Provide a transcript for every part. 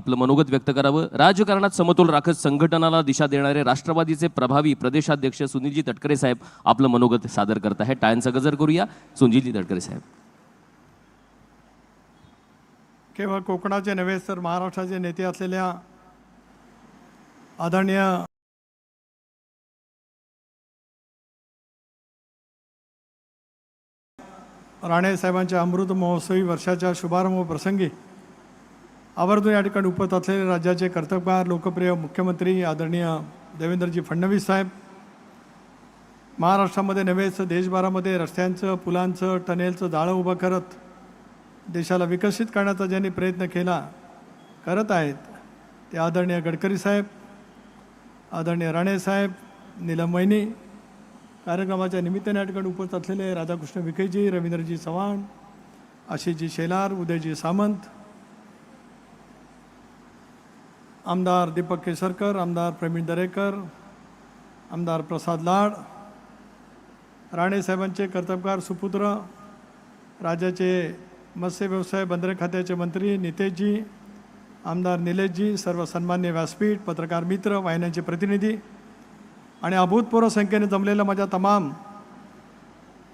आपलं मनोगत व्यक्त करावं। राजकारणात समतोल राखत संघटनाला दिशा देणारे राष्ट्रवादीचे प्रभावी प्रदेशाध्यक्ष सुनीलजी तटकरे साहेब आपलं मनोगत सादर करत आहेत। टाळ्यांचा गजर करूया सुनीलजी तटकरे साहेब। केवळ कोकणाचे नव्हे तर महाराष्ट्राचे नेते असलेल्या आदरणीय राणे साहेबांच्या अमृत महोत्सवी वर्षाच्या शुभारंभ प्रसंगी आवर्जून या ठिकाणी उपस्थित असलेले राज्याचे कर्तव्यगार लोकप्रिय मुख्यमंत्री आदरणीय देवेंद्रजी फडणवीस साहेब, महाराष्ट्रामध्ये नव्हे तर देशभरामध्ये रस्त्यांचं, पुलांचं, टनेलचं जाळं उभं करत देशाला विकसित करण्याचा ज्यांनी प्रयत्न करत आहेत ते आदरणीय गडकरी साहेब, आदरणीय राणे साहेब, नीलम वहिनी, कार्यक्रमाच्या निमित्ताने या ठिकाणी उपस्थित असलेले राधाकृष्ण विखेजी, रवींद्रजी चव्हाण, आशिषजी शेलार, उदयजी सामंत, आमदार दीपक केसरकर, आमदार प्रवीण दरेकर, आमदार प्रसाद लाड, राणे साहेबांचे कर्तव्यगार सुपुत्र राज्याचे मत्स्य व्यवसाय बंदरे खात्याचे मंत्री नितेशजी, आमदार निलेशजी, सर्व सन्मान्य व्यासपीठ, पत्रकार मित्र, वाहिन्यांचे प्रतिनिधी आणि अभूतपूर्व संख्येने जमलेलं माझ्या तमाम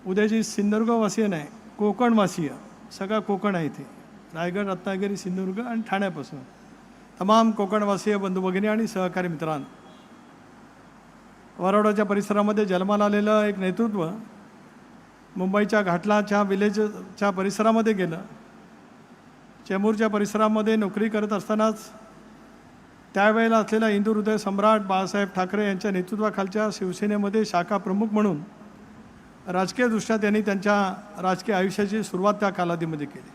उदयजी सिंधुदुर्गवासीय नाही, कोकणवासीय, सगळा कोकण आहे इथे, रायगड, रत्नागिरी, सिंधुदुर्ग आणि ठाण्यापासून तमाम कोकणवासीय बंधू भगिनी आणि सहकारी मित्रांनो, वरोडाच्या परिसरामध्ये जन्माला आलेलं एक नेतृत्व मुंबईच्या घाटलाच्या विलेजच्या परिसरामध्ये गेलं। चेंबूरच्या परिसरामध्ये नोकरी करत असतानाच त्यावेळेला असलेला हिंदू हृदय सम्राट बाळासाहेब ठाकरे यांच्या नेतृत्वाखालच्या शिवसेनेमध्ये शाखा प्रमुख म्हणून राजकीयदृष्ट्या त्यांनी त्यांच्या राजकीय आयुष्याची सुरुवात त्या कालावधीमध्ये केली।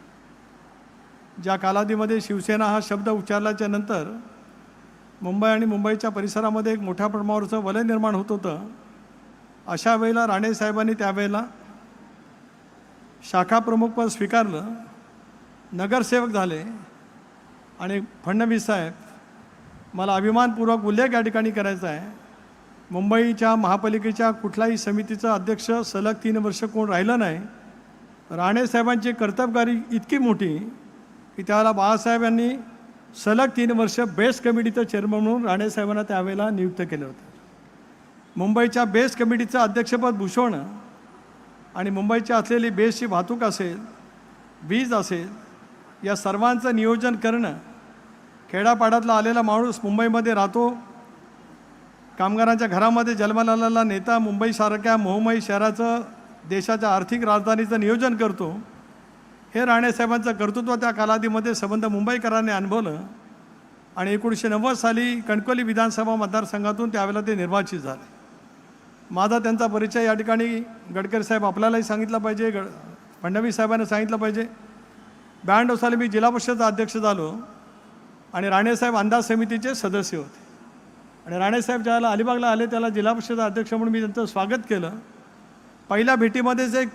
ज्या कालावधीमध्ये शिवसेना हा शब्द उच्चारल्याच्या नंतर मुंबई आणि मुंबईच्या परिसरामध्ये एक मोठ्या प्रमाणावरचं वलय निर्माण होत होतं। अशा वेळेला राणे साहेबांनी त्यावेळेला शाखा प्रमुखपद स्वीकारलं, नगरसेवक झाले आणि फडणवीस साहेब, मला अभिमानपूर्वक उल्लेख या ठिकाणी करायचा आहे, मुंबईच्या महापालिकेच्या कुठल्याही समितीचं अध्यक्ष सलग 3 वर्ष कोण राहिलं नाही। राणे साहेबांची कर्तव्यगारी इतकी मोठी की त्याला बाळासाहेब यांनी सलग 3 वर्ष बेस्ट कमिटीचं चेअरमन म्हणून राणे साहेबांना त्यावेळेला नियुक्त केलं होतं। मुंबईच्या बेस्ट कमिटीचं अध्यक्षपद भूषवणं आणि मुंबईच्या असलेली बेस्टची वाहतूक असेल, वीज असेल, या सर्वांचं नियोजन करणं, खेड्यापाड्यातला आलेला माणूस मुंबईमध्ये राहतो, कामगारांच्या घरामध्ये जन्माला आलेला नेता मुंबईसारख्या मोहमयी शहराचं, देशाच्या आर्थिक राजधानीचं नियोजन करतो, हे राणेसाहेबांचं कर्तृत्व त्या कालावधीमध्ये संबंध मुंबईकरांनी अनुभवलं आणि 1990 साली कणकवली विधानसभा मतदारसंघातून त्यावेळेला ते निर्वाचित झाले। माझा त्यांचा परिचय या ठिकाणी गडकरी साहेब आपल्यालाही सांगितलं पाहिजे, फडणवीस साहेबांनी सांगितलं पाहिजे। 92 साली मी जिल्हा परिषदेचा अध्यक्ष झालो आणि राणेसाहेब अंदाज समितीचे सदस्य होते आणि राणेसाहेब ज्याला अलिबागला आले त्याला जिल्हा परिषदेचा अध्यक्ष म्हणून मी त्यांचं स्वागत केलं। पहिल्या भेटीमध्येच एक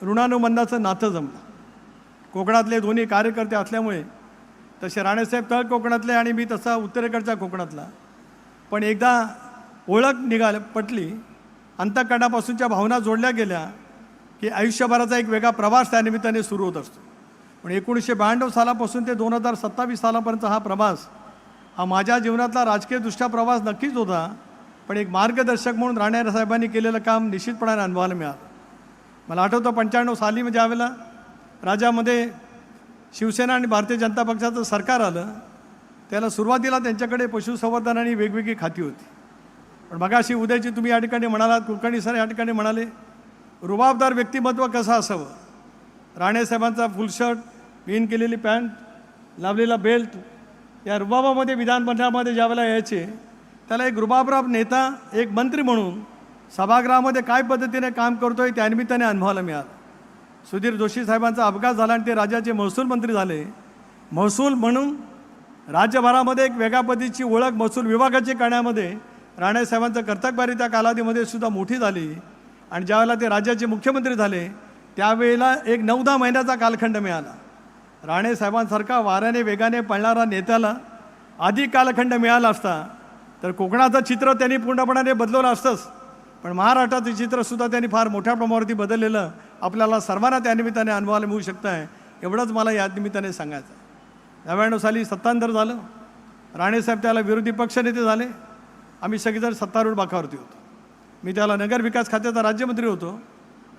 ऋणानुबंधाचं नातं जमलं। कोकणातले दोन्ही कार्यकर्ते असल्यामुळे, तसे राणेसाहेब तळ कोकणातले आणि मी तसा उत्तरेकडच्या कोकणातला, पण एकदा ओळख पटली, अंतःकरणापासूनच्या भावना जोडल्या गेल्या की आयुष्यभराचा एक वेगळा प्रवास त्यानिमित्ताने सुरू होत असतो। पण 1992 सालापासून ते 2027 सालापर्यंत हा प्रवास हा माझ्या जीवनातला राजकीयदृष्ट्या प्रवास नक्कीच होता, पण एक मार्गदर्शक म्हणून राणे साहेबांनी केलेलं काम निश्चितपणाने अनुभवायला मिळालं। मला आठवतं 95 साली म्हणजे ज्यावेळेला राज्यामध्ये शिवसेना आणि भारतीय जनता पक्षाचं सरकार आलं त्याला सुरुवातीला त्यांच्याकडे पशुसंवर्धन आणि वेगवेगळी खाती होती। पण मगाशी उदयजी तुम्ही या ठिकाणी म्हणालात, कुलकर्णी सर या ठिकाणी म्हणाले, रुबाबदार व्यक्तिमत्व कसं असावं। राणेसाहेबांचा फुल शर्ट, पिन केलेली पॅन्ट, लावलेला बेल्ट, या रुबाबामध्ये विधानमंडळामध्ये ज्यावेळेला यायचे त्याला एक रुबाबराब नेता, एक मंत्री म्हणून सभागृहामध्ये काय पद्धतीने काम करतोय त्यानिमित्ताने अनुभवायला मिळालं। सुधीर जोशी साहेबांचा अपघात झाला आणि ते राज्याचे महसूल मंत्री झाले। महसूल म्हणून राज्यभरामध्ये एक वेगळ्या पद्धतीची ओळख महसूल विभागाची करण्यामध्ये राणेसाहेबांचं कर्तव्यगारी त्या कालावधीमध्ये सुद्धा मोठी झाली आणि ज्यावेळेला ते राज्याचे मुख्यमंत्री झाले त्यावेळेला एक 9-10 महिन्याचा कालखंड मिळाला। राणेसाहेबांसारखा वाऱ्याने वेगाने पळणारा नेत्याला अधिक कालखंड मिळाला असता तर कोकणाचं चित्र त्यांनी पूर्णपणे बदलवलं असतंच, पण महाराष्ट्राचं चित्रसुद्धा त्यांनी फार मोठ्या प्रमाणावरती बदललेलं आपल्याला सर्वांना त्यानिमित्ताने अनुभवायला मिळू शकतं आहे। एवढंच मला या निमित्ताने सांगायचं आहे। 92 साली सत्तांतर झालं, राणेसाहेब त्याला विरोधी पक्षनेते झाले. आम्ही सगळेजण सत्तारूढ बाकावरती होतो. मी त्याला नगर विकास खात्याचा राज्यमंत्री होतो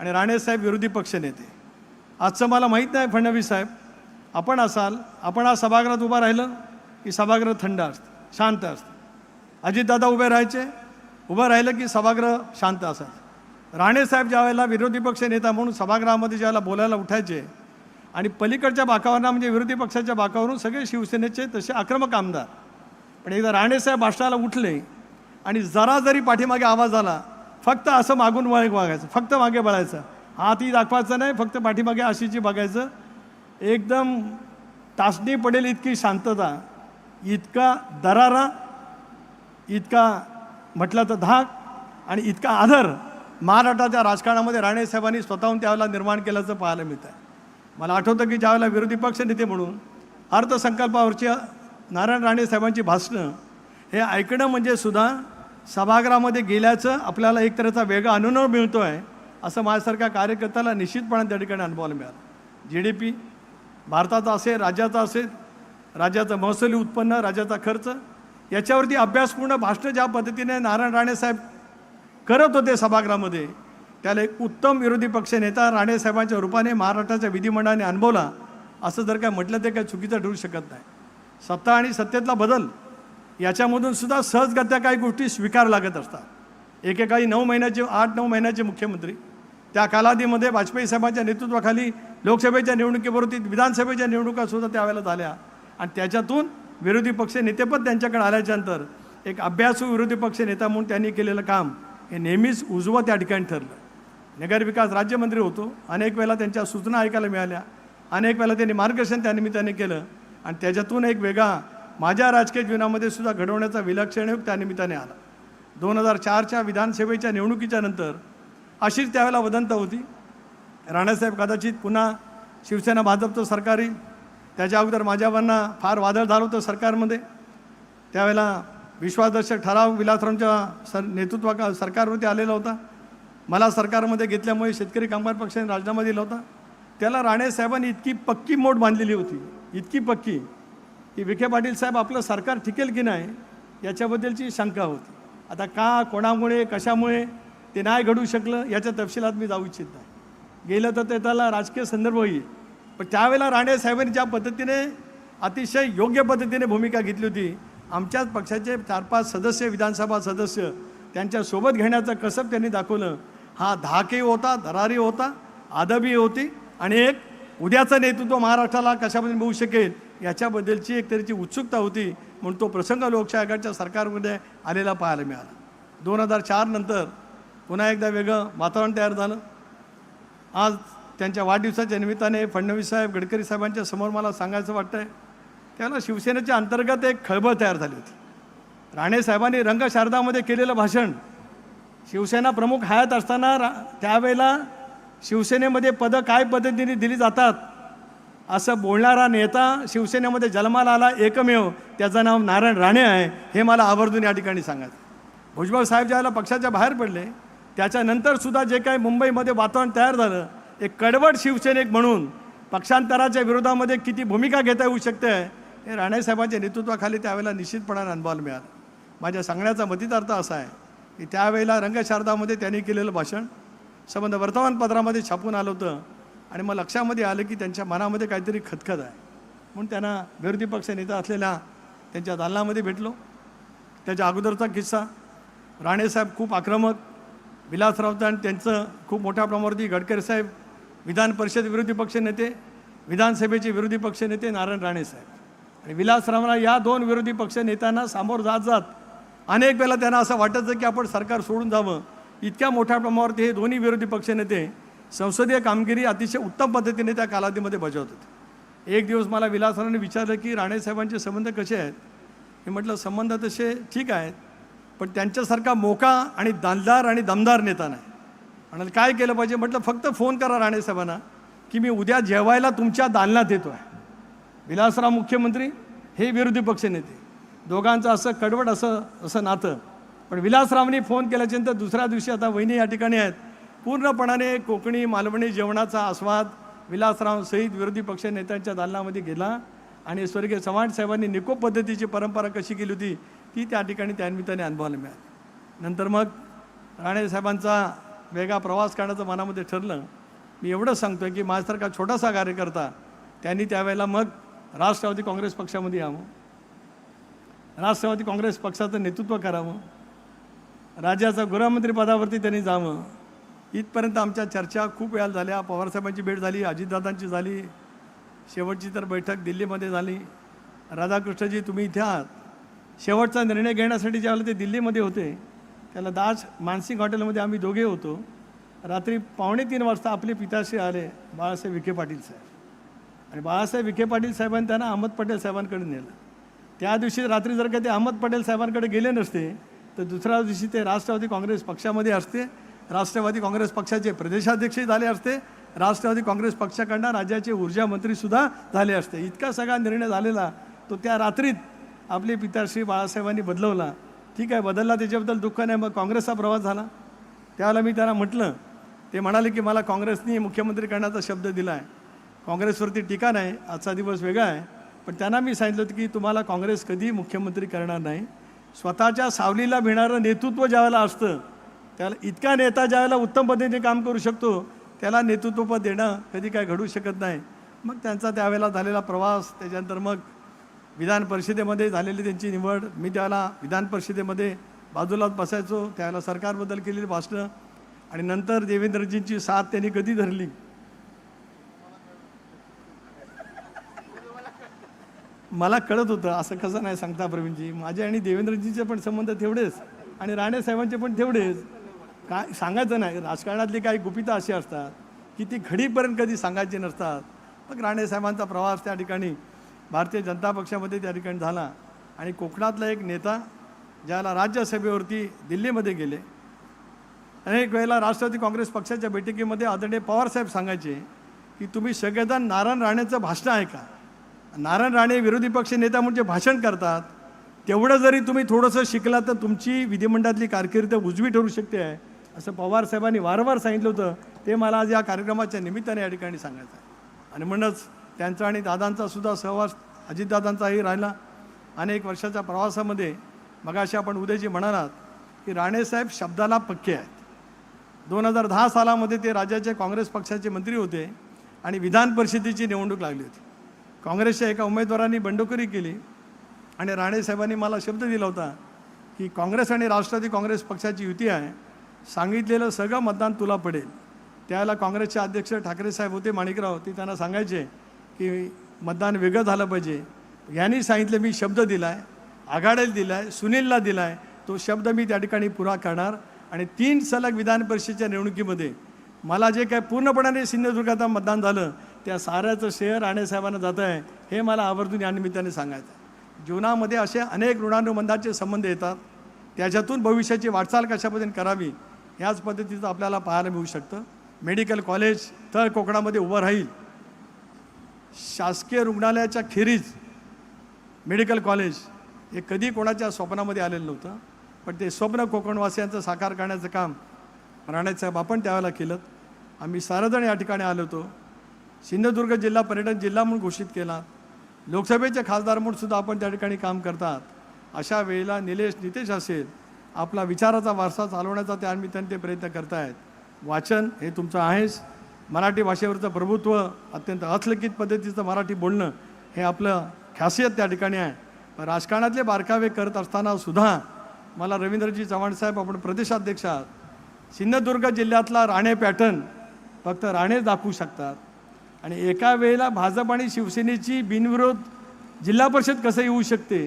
आणि राणेसाहेब विरोधी पक्षनेते. आजचं मला माहीत नाही फडणवीस साहेब आपण असाल, आपण आज सभागृहात उभं राहिलं की सभागृह थंड असतं, शांत असतं. अजितदादा उभे राहायचे, उभं राहिलं की सभागृह शांत असायचं. राणेसाहेब ज्यावेळेला विरोधी पक्ष नेता म्हणून सभागृहामध्ये ज्यावेळेला बोलायला उठायचे आणि पलीकडच्या बाकावरनं म्हणजे विरोधी पक्षाच्या बाकावरून सगळे शिवसेनेचे तसे आक्रमक आमदार. पण एकदा राणेसाहेब भाषणाला उठले आणि जरा जरी पाठीमागे आवाज आला फक्त असं मागून वागायचं, फक्त मागे बळायचं, हातही दाखवायचं नाही, फक्त पाठीमागे अशीची बघायचं. एकदम टाचणी पडेल इतकी शांतता, इतका दरारा, इतका म्हटलं तर धाक आणि इतका आदर महाराष्ट्राच्या राजकारणामध्ये राणेसाहेबांनी स्वतःहून त्यावेळेला निर्माण केल्याचं पाहायला मिळतं आहे. मला आठवतं की ज्यावेळेला विरोधी पक्ष नेते म्हणून अर्थसंकल्पावरची नारायण राणेसाहेबांची भाषणं हे ऐकणं म्हणजे सुद्धा सभागृहामध्ये गेल्याचं आपल्याला एक तऱ्हेचा वेगळा अनुभव मिळतो आहे, असं माझ्यासारख्या कार्यकर्त्याला निश्चितपणे त्या ठिकाणी अनुभवायला मिळालं. GDP भारताचा असेल, राज्याचा असेल, राज्याचं महसुली उत्पन्न, राज्याचा खर्च याच्यावरती अभ्यासपूर्ण भाषणं ज्या पद्धतीने नारायण राणेसाहेब करत होते सभागृहामध्ये, त्याला एक उत्तम विरोधी पक्ष नेता राणेसाहेबांच्या रूपाने महाराष्ट्राच्या विधिमंडळाने अनुभवला असं जर काय म्हटलं ते काही चुकीचं ठरू शकत नाही. सत्ता आणि सत्तेतला बदल याच्यामधून सुद्धा सहजगत्या काही गोष्टी स्वीकार लागत असतात. एकेकाळी 8-9 महिन्याचे मुख्यमंत्री, त्या कालावधीमध्ये वाजपेयी साहेबांच्या नेतृत्वाखाली लोकसभेच्या निवडणुकीबरोबर विधानसभेच्या निवडणुकासुद्धा त्यावेळेला झाल्या आणि त्याच्यातून विरोधी पक्ष नेतेपद त्यांच्याकडे आल्याच्यानंतर एक अभ्यासू विरोधी पक्ष नेता म्हणून त्यांनी केलेलं काम हे नेहमीच उजवं त्या ठिकाणी ठरलं. नगरविकास राज्यमंत्री होतो, अनेक वेळेला त्यांच्या सूचना ऐकायला मिळाल्या, अनेक वेळेला त्यांनी मार्गदर्शन त्या निमित्ताने केलं आणि त्याच्यातून एक वेगळा माझ्या राजकीय जीवनामध्ये सुद्धा घडवण्याचा विलक्षण योग त्या निमित्ताने आला. 2004च्या विधानसभेच्या निवडणुकीच्या नंतर अशीच त्यावेळेला वदंत होती, राणेसाहेब कदाचित पुन्हा शिवसेना भाजपचं सरकार येईल. त्याच्या अगोदर माझ्यावरनं फार वादळ झालं होतं सरकारमध्ये. त्यावेळेला विश्वासदर्शक ठराव विलासरावांच्या नेतृत्वा सरकारवरती आलेला होता. मला सरकारमध्ये घेतल्यामुळे शेतकरी कामगार पक्षाने राजीनामा दिला होता. त्याला राणेसाहेबांनी इतकी पक्की मोड बांधलेली होती, इतकी पक्की की विखे पाटील साहेब आपलं सरकार टिकेल की नाही याच्याबद्दलची शंका होती. आता का, कोणामुळे, कशामुळे ते नाही घडू शकलं याच्या तपशिलात मी जाऊ इच्छित नाही. गेलं तर ते त्याला राजकीय संदर्भ होईल, पण त्यावेळेला राणेसाहेबांनी ज्या पद्धतीने अतिशय योग्य पद्धतीने भूमिका घेतली होती, आमच्याच पक्षाचे 4-5 सदस्य, विधानसभा सदस्य त्यांच्यासोबत घेण्याचं कसब त्यांनी दाखवलं. हा धाकही होता, धरारी होता, आदबी होती आणि एक उद्याचं नेतृत्व महाराष्ट्राला कशामध्ये मिळू शकेल याच्याबद्दलची एक तऱ्हेची उत्सुकता होती. म्हणून तो प्रसंग लोकशाही आघाडीच्या सरकारमध्ये आलेला पाहायला मिळाला. 2004 नंतर पुन्हा एकदा वेगळं वातावरण तयार झालं. आज त्यांच्या वाढदिवसाच्या निमित्ताने फडणवीस साहेब, गडकरी साहेबांच्या समोर मला सांगायचं वाटतं आहे, त्याला शिवसेनेच्या अंतर्गत एक खळबळ तयार झाली होती. राणेसाहेबांनी रंगशारदामध्ये केलेलं भाषण, शिवसेना प्रमुख हयात असताना त्यावेळेला शिवसेनेमध्ये पदं काय पद्धतीने दिली जातात असं बोलणारा नेता शिवसेनेमध्ये जन्माला आला एकमेव, त्याचं नाव नारायण राणे आहे. हे मला आवर्जून या ठिकाणी सांगायचं. भुजबळ साहेब ज्यावेळेला पक्षाच्या बाहेर पडले त्याच्यानंतरसुद्धा जे काही मुंबईमध्ये वातावरण तयार झालं, एक कडवट शिवसैनिक म्हणून पक्षांतराच्या विरोधामध्ये किती भूमिका घेता येऊ शकते हे राणेसाहेबांच्या नेतृत्वाखाली त्यावेळेला निश्चितपणाने अनुभवायला मिळालं. माझ्या सांगण्याचा मतितार्थ असा आहे की त्यावेळेला रंगशारदामध्ये त्यांनी केलेलं भाषण संबंध वर्तमानपत्रामध्ये छापून आलं होतं आणि मग लक्षामध्ये आलं की त्यांच्या मनामध्ये काहीतरी खतखत आहे. म्हणून त्यांना विरोधी पक्ष नेता असलेल्या त्यांच्या दालनामध्ये भेटलो. त्याच्या अगोदरचा किस्सा, राणेसाहेब खूप आक्रमक, विलासराव आणि त्यांचं खूप मोठ्या प्रमाणावरती गडकरी साहेब, विधान परिषद विरोधी पक्ष नेते, विधानसभेचे विरोधी पक्ष नेते नारायण राणेसाहेब आणि विलासरावांना या 2 विरोधी पक्ष नेत्यांना सामोर जात अनेक वेळेला त्यांना असं वाटायचं की आपण सरकार सोडून जावं. इतक्या मोठ्या प्रमाणावरती हे दोन्ही विरोधी पक्ष नेते संसदीय कामगिरी अतिशय उत्तम पद्धतीने त्या कालावधीमध्ये बजावत होते. एक दिवस मला विलासरावांनी विचारलं की राणेसाहेबांचे संबंध कसे आहेत. मी म्हटलं संबंध तसे ठीक आहेत, पण त्यांच्यासारखा मोका आणि दालदार आणि दमदार नेता नाही. म्हणाल काय केलं पाहिजे. म्हटलं फक्त फोन करा राणेसाहेबांना की मी उद्या जेवायला तुमच्या दालनात येतो आहे. विलासराव मुख्यमंत्री, हे विरोधी पक्ष नेते, दोघांचं असं कडवट असं नातं. पण विलासरावांनी फोन केल्याच्यानंतर दुसऱ्या दिवशी, आता वहिनी या ठिकाणी आहेत, पूर्णपणाने कोकणी मालवणी जेवणाचा आस्वाद विलासराव सहित विरोधी पक्ष नेत्यांच्या दालनामध्ये गेला आणि स्वर्गीय चव्हाण साहेबांनी निकोप पद्धतीची परंपरा कशी केली होती ती त्या ठिकाणी त्यानिमित्ताने अनुभवायला मिळाली. नंतर मग राणे साहेबांचा वेगळा प्रवास करण्याचं मनामध्ये ठरलं. मी एवढंच सांगतो की माझ्यासारखा छोटासा कार्यकर्ता त्यांनी त्यावेळेला मग राष्ट्रवादी काँग्रेस पक्षामध्ये यावं, राष्ट्रवादी काँग्रेस पक्षाचं नेतृत्व करावं, राज्याचं गृहमंत्रीपदावरती त्यांनी जावं. इथपर्यंत आमच्या चर्चा खूप वेळा झाल्या. पवारसाहेबांची भेट झाली, अजितदादांची झाली, शेवटची तर बैठक दिल्लीमध्ये झाली. राधाकृष्णजी तुम्ही इथे आहात. शेवटचा निर्णय घेण्यासाठी ज्यावेळेला ते दिल्लीमध्ये होते त्याला दास मानसिंग हॉटेलमध्ये आम्ही दोघे होतो. रात्री 2:45 वाजता आपले पिताश्री आले, बाळासाहेब विखे पाटील साहेब, आणि बाळासाहेब विखे पाटील साहेबांनी त्यांना अहमद पटेल साहेबांकडे नेलं. त्या दिवशी रात्री जर का ते अहमद पटेल साहेबांकडे गेले नसते तर दुसऱ्या दिवशी ते राष्ट्रवादी काँग्रेस पक्षामध्ये असते, राष्ट्रवादी काँग्रेस पक्षाचे प्रदेशाध्यक्षही झाले असते, राष्ट्रवादी काँग्रेस पक्षाकडनं राज्याचे ऊर्जा मंत्रीसुद्धा झाले असते. इतका सगळा निर्णय झालेला तो त्या रात्रीत आपले पिताश्री बाळासाहेबांनी बदलवला. ठीक आहे, बदलला, त्याच्याबद्दल दुःख नाही. मग काँग्रेसचा प्रवास झाला. त्यावेळेला मी त्यांना म्हटलं, ते म्हणाले की मला काँग्रेसने मुख्यमंत्री करण्याचा शब्द दिला आहे, काँग्रेसवरती टीका नाही, आजचा दिवस वेगळा आहे. पण त्यांना मी सांगितलं होतं की तुम्हाला काँग्रेस कधी मुख्यमंत्री करणार नाही. स्वतःच्या सावलीला भिणारं नेतृत्व ज्यावेळेला असतं त्याला, इतका नेता ज्यावेळेला उत्तम पद्धतीने काम करू शकतो त्याला नेतृत्वपद देणं कधी काय घडू शकत नाही. मग त्यांचा त्यावेळेला झालेला प्रवास, त्याच्यानंतर मग विधान परिषदेमध्ये झालेली त्यांची निवड, मी त्याला विधान परिषदेमध्ये बाजूला बसायचो, त्यावेळेला सरकारबद्दल केलेली भाषणं, आणि नंतर देवेंद्रजींची साथ त्यांनी कधी धरली मला कळत होतं. असं कसं नाही सांगता प्रवीणजी, माझे आणि देवेंद्रजींचे पण संबंध तेवढेच आणि राणे साहेबांचे पण तेवढेच. काय सांगायचं नाही, राजकारणातली काही गुपितं अशी असतात की ती घडीपर्यंत कधी सांगायची नसतात. मग राणे साहेबांचा प्रवास त्या ठिकाणी भारतीय जनता पक्षामध्ये त्या ठिकाणी झाला, आणि कोकणातला एक नेता ज्याला राज्यसभेवरती दिल्लीमध्ये गेले. अनेक वेळेला राष्ट्रवादी काँग्रेस पक्षाच्या बैठकीमध्ये आदरणीय पवारसाहेब सांगायचे की तुम्ही सगळेजण नारायण राणेचं भाषण ऐका. नारायण राणे विरोधी पक्ष नेता म्हणजे भाषण करतात, तेवढं जरी तुम्ही थोडंसं शिकला तर तुमची विधिमंडळातली कारकीर्द उजवी ठरू शकते आहे, असं पवारसाहेबांनी वारंवार सांगितलं होतं. ते मला आज या कार्यक्रमाच्या निमित्ताने या ठिकाणी सांगायचं आहे. आणि म्हणूनच त्यांचा आणि दादांचा सुद्धा सहवास, अजितदादांचाही राहिला अनेक वर्षाच्या प्रवासामध्ये. मगाशी आपण उदयजी म्हणालात की राणेसाहेब शब्दाला पक्के आहेत. 2010 सालामध्ये ते राज्याचे काँग्रेस पक्षाचे मंत्री होते आणि विधान परिषदेची निवडणूक लागली होती. काँग्रेसच्या एका उमेदवारांनी बंडखोरी केली आणि राणेसाहेबांनी मला शब्द दिला होता की काँग्रेस आणि राष्ट्रवादी काँग्रेस पक्षाची युती आहे, सांगितलेलं सगळं मतदान तुला पडेल. त्यावेळेला काँग्रेसचे अध्यक्ष ठाकरे साहेब होते, माणिकराव, ते त्यांना सांगायचे की मतदान वेगळं झालं पाहिजे. यांनी सांगितलं मी शब्द दिला आहे, आघाडीला दिला आहे, सुनीलला दिला आहे, तो शब्द मी त्या ठिकाणी पुरा करणार. आणि 3 सलग विधान परिषदेच्या निवडणुकीमध्ये मला जे काय पूर्णपणाने सिंधुदुर्गात मतदान झालं त्या साऱ्याचं श्रेय राणेसाहेबांना जातं आहे, हे मला आवर्जून या निमित्ताने सांगायचं आहे. जीवनामध्ये असे अनेक ऋणानुबंधाचे संबंध येतात, त्याच्यातून भविष्याची वाटचाल कशा पद्धतीने करावी ह्याच पद्धतीचं आपल्याला पाहायला मिळू शकतं. मेडिकल कॉलेज तळ कोकणामध्ये उभं राहील. शासकीय रुग्णालयाच्या खेरीज मेडिकल कॉलेज हे कधी कोणाच्या स्वप्नामध्ये आलेलं नव्हतं, पण ते स्वप्न कोकणवासियांचं साकार करण्याचं काम राणेसाहेब आपण त्यावेळेला केलं. आम्ही सारेजण या ठिकाणी आलो होतो. सिंधुदुर्ग जिल्हा पर्यटन जिल्हा म्हणून घोषित केला. लोकसभेचे खासदार म्हणून सुद्धा आपण त्या ठिकाणी काम करतात. अशा वेळेला नितेश असेल, आपला विचाराचा वारसा चालवण्याचा त्या निमित्ताने ते प्रयत्न करतायत. वाचन हे तुमचं आहेच, मराठी भाषेवरचं प्रभुत्व, अत्यंत अथलिखित पद्धतीचं मराठी बोलणं हे आपलं खासियत त्या ठिकाणी आहे. राजकारणातले बारकावे करत असताना सुद्धा मला रवींद्रजी चव्हाण साहेब, आपण प्रदेशाध्यक्ष आहात, सिंधुदुर्ग जिल्ह्यातला राणे पॅटर्न फक्त राणेच दाखवू शकतात. आणि एका वेळेला भाजप आणि शिवसेनेची बिनविरोध जिल्हा परिषद कसं येऊ शकते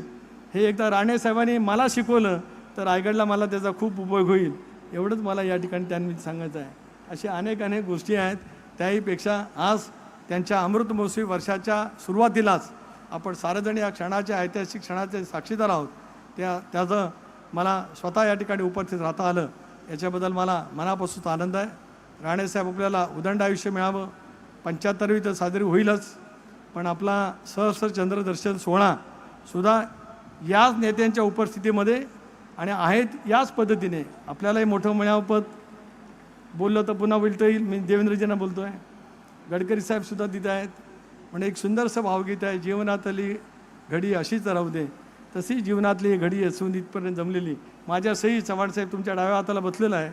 हे एकदा राणेसाहेबांनी मला शिकवलं तर रायगडला मला त्याचा खूप उपयोग होईल, एवढंच मला या ठिकाणी त्यांनी सांगायचं आहे. असे अनेक गोष्टी आहेत. त्याहीपेक्षा आज त्यांच्या अमृत महोत्सवी वर्षाच्या सुरुवातीलाच आपण सारेजण या क्षणाच्या, ऐतिहासिक क्षणाचे साक्षीदार आहोत. त्याचं मला स्वतः या ठिकाणी उपस्थित राहता आलं, याच्याबद्दल मला मनापासून आनंद आहे. राणेसाहेब आपल्याला उदंड आयुष्य मिळावं. 75वी तर साजरी होईलच, पण आपला सहस्र चंद्रदर्शन सोहळासुद्धा याच नेत्यांच्या उपस्थितीमध्ये आणि आहेत याच पद्धतीने आपल्यालाही मोठं मिळावं. पद बोललं तर पुन्हा बोलता येईल. मी देवेंद्रजींना बोलतो आहे, गडकरी साहेबसुद्धा तिथे आहेत, म्हणजे एक सुंदरसं भावगीत आहे, जीवनातली घडी अशीच राहू दे, तशी जीवनातली घडी असून इथपर्यंत जमलेली. माझ्या सही चव्हाणसाहेब तुमच्या डाव्या हाताला बसलेला आहे,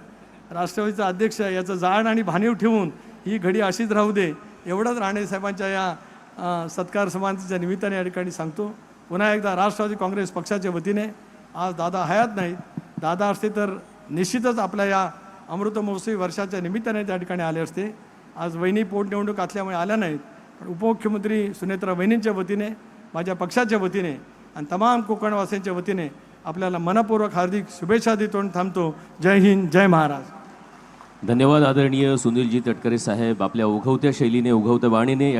राष्ट्रवादीचा अध्यक्ष आहे, याचं जाण आणि भानीव ठेवून ही घडी अशीच राहू दे एवढंच राणे साहेबांच्या या सत्कार समारंभाच्या निमित्ताने या ठिकाणी सांगतो. पुन्हा एकदा राष्ट्रवादी काँग्रेस पक्षाच्या वतीने आज दादा हयात नाहीत, दादा असते तर निश्चितच आपल्या या अमृत महोत्सवी वर्षाच्या निमित्ताने त्या ठिकाणी आले असते. आज वहिनी पोटनिवडणूक असल्यामुळे आल्या नाहीत, पण उपमुख्यमंत्री सुनेत्रा वहिनींच्या वतीने, माझ्या पक्षाच्या वतीने आणि तमाम कोकणवासीयांच्या वतीने आपल्याला मनपूर्वक हार्दिक शुभेच्छा देतो थांबतो. जय हिंद, जय महाराज. धन्यवाद आदरणीय सुनीलजी तटकरे साहेब. आपल्या उगवत्या शैलीने, उगवत्या वाणीने